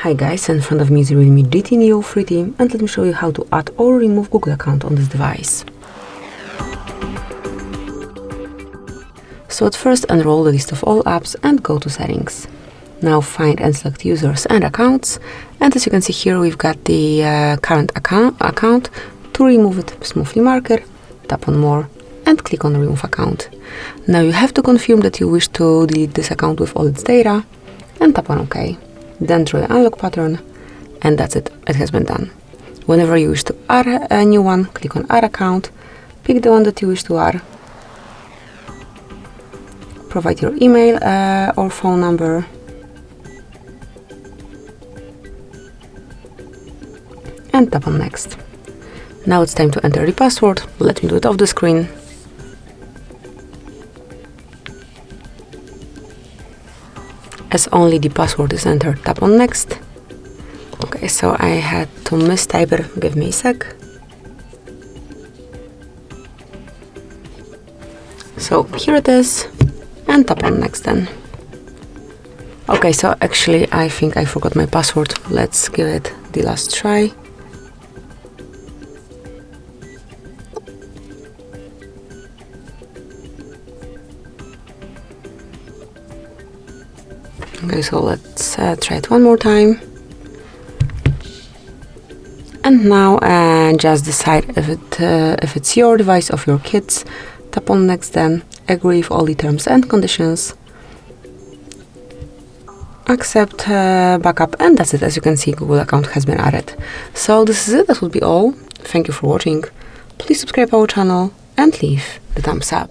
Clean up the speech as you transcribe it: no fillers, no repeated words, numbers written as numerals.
Hi guys, in front of me is REALME GT Neo 3D, and let me show you how to add or remove Google account on this device. So at first enroll the list of all apps and go to settings. Now find and select users and accounts, and as you can see here we've got the current account. To remove it, smoothly marker, tap on more and click on remove account. Now you have to confirm that you wish to delete this account with all its data and tap on OK. Then draw the unlock pattern, and that's it, it has been done. Whenever you wish to add a new one, click on add account, pick the one that you wish to add, provide your email or phone number, and tap on next. Now it's time to enter the password. Let me do it off the screen. As only the password is entered, tap on next. Okay, so I had to mistype it, give me a sec. So here it is, and tap on next then. Okay, so actually I think I forgot my password. Let's give it the last try. Okay, so let's try it one more time. And now just decide if it's your device or your kids. Tap on next then, agree with all the terms and conditions, accept backup, and that's it. As you can see, Google account has been added. So this is it, that would be all. Thank you for watching. Please subscribe our channel and leave the thumbs up.